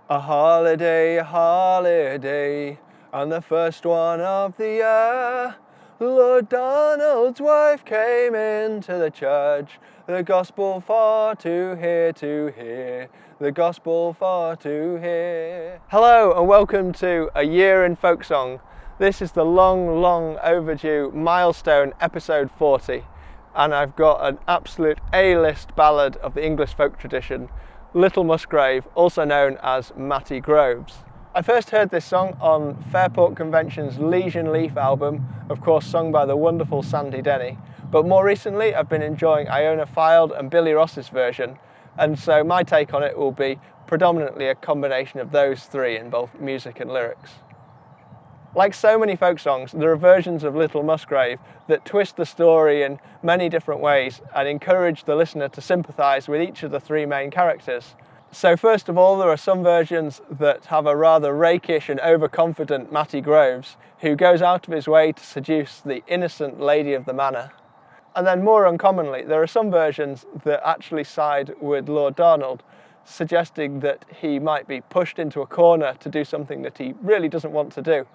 A holiday, and the first one of the year. Lord Donald's wife came into the church, the gospel for to hear, the gospel for to hear. Hello and welcome to A Year in Folk Song. This is the long overdue milestone episode 40, and I've got an absolute A-list ballad of the English folk tradition, Little Musgrave, also known as Matty Groves. I first heard this song on Fairport Convention's Legion Leaf album, of course sung by the wonderful Sandy Denny, but more recently I've been enjoying Iona Fyfe and Billy Ross's version, and so my take on it will be predominantly a combination of those three in both music and lyrics. Like so many folk songs, there are versions of Little Musgrave that twist the story in many different ways and encourage the listener to sympathise with each of the three main characters. So first of all, there are some versions that have a rather rakish and overconfident Matty Groves, who goes out of his way to seduce the innocent lady of the manor. And then more uncommonly, there are some versions that actually side with Lord Donald, suggesting that he might be pushed into a corner to do something that he really doesn't want to do,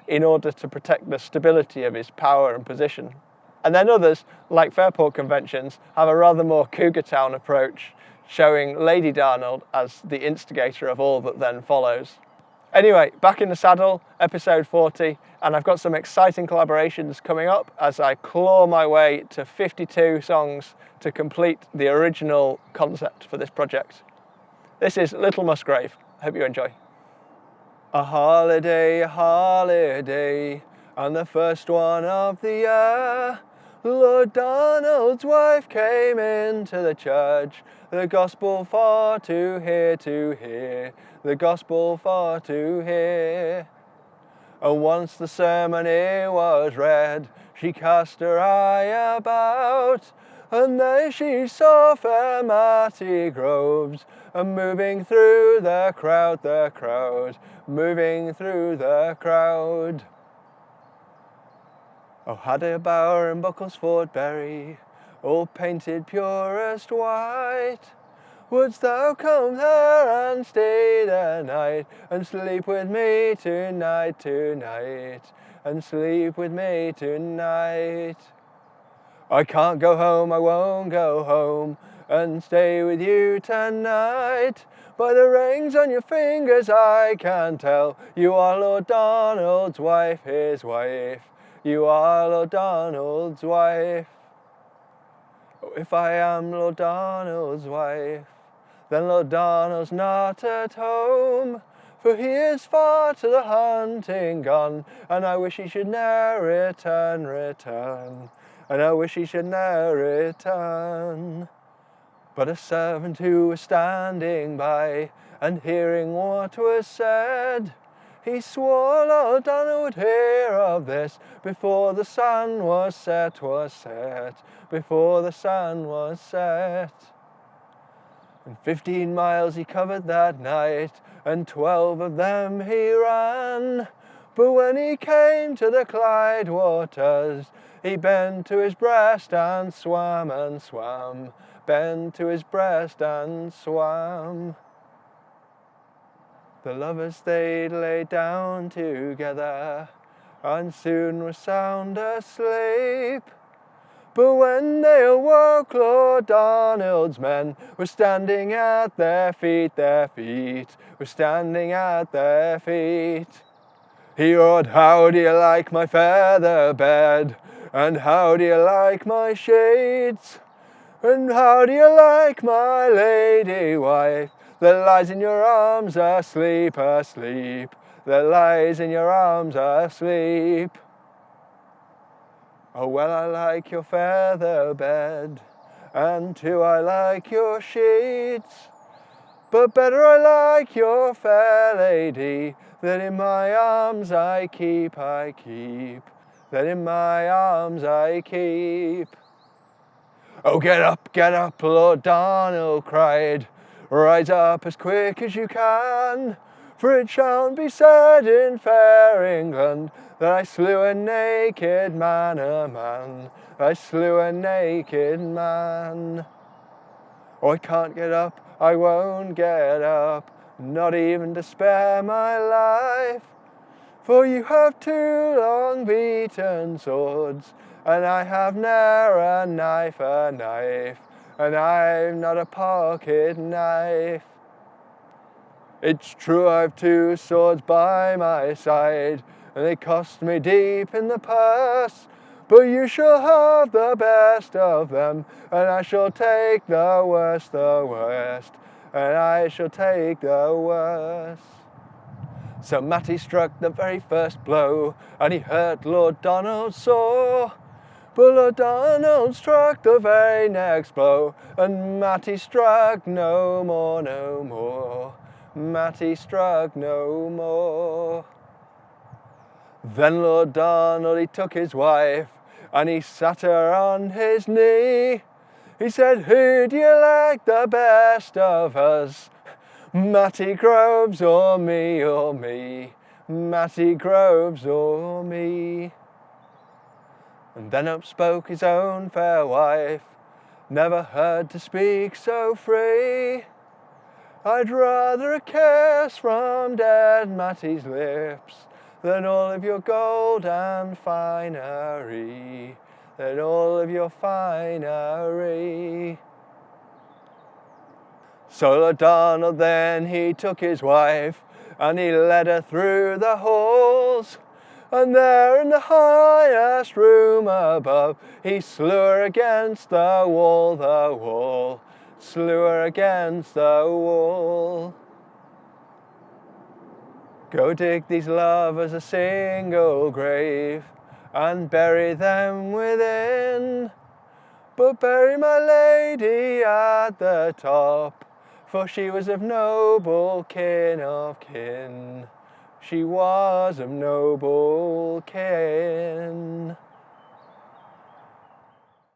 in order to protect the stability of his power and position. And then others, like Fairport Conventions, have a rather more Cougar Town approach, showing Lady Donald as the instigator of all that then follows. Anyway, back in the saddle, episode 40, and I've got some exciting collaborations coming up as I claw my way to 52 songs to complete the original concept for this project. This is Little Musgrave. I hope you enjoy. A holiday, and the first one of the year. Lord Donald's wife came into the church, the gospel for to hear, the gospel for to hear. And once the sermon it was read, she cast her eye about, and there she saw fair Matty Groves, moving through the crowd, moving through the crowd. Oh, had a bower in Bucklesford Berry, all painted purest white. Wouldst thou come there and stay the night, and sleep with me tonight, and sleep with me tonight? I can't go home, I won't go home, and stay with you tonight. By the rings on your fingers I can tell, you are Lord Donald's wife, his wife. You are Lord Donald's wife. Oh, if I am Lord Donald's wife, then Lord Donald's not at home, for he is far to the hunting gone, and I wish he should ne'er return, and I wish he should ne'er return. But a servant who was standing by, and hearing what was said, he swore Lord Donald would hear of this before the sun was set, before the sun was set. And 15 miles he covered that night, and 12 of them he ran. But when he came to the Clyde waters, he bent to his breast and swam, bent to his breast and swam. The lovers they lay down together, and soon were sound asleep. But when they awoke, Lord Donald's men were standing at their feet, were standing at their feet. He roared, how do you like my feather bed? And how do you like my shades? And how do you like my lady wife, that lies in your arms asleep, that lies in your arms asleep? Oh, well, I like your feather bed, and too I like your sheets, but better I like your fair lady, that in my arms I keep, that in my arms I keep. Oh, get up, Lord Donald cried, rise up as quick as you can, for it shan't be said in fair England that I slew a naked man, I slew a naked man. Oh, I can't get up, I won't get up, not even to spare my life. For you have 2 long beaten swords, and I have ne'er a knife, and I've not a pocket knife. It's true I've 2 swords by my side, and they cost me deep in the purse, but you shall have the best of them, and I shall take the worst, and I shall take the worst. So Matty struck the very first blow, and he hurt Lord Donald sore. But Lord Donald struck the very next blow, and Matty struck no more, no more. Matty struck no more. Then Lord Donald, he took his wife, and he sat her on his knee. He said, who do you like the best of us? Matty Groves or me, or me? Matty Groves or me? And then up spoke his own fair wife, never heard to speak so free. I'd rather a kiss from dead Matty's lips than all of your gold and finery, than all of your finery. So Lord Donald then he took his wife, and he led her through the halls, and there in the highest room above, he slew her against the wall, slew her against the wall. Go dig these lovers a single grave, and bury them within, but bury my lady at the top, for she was of noble kin of kin. She was of noble kin.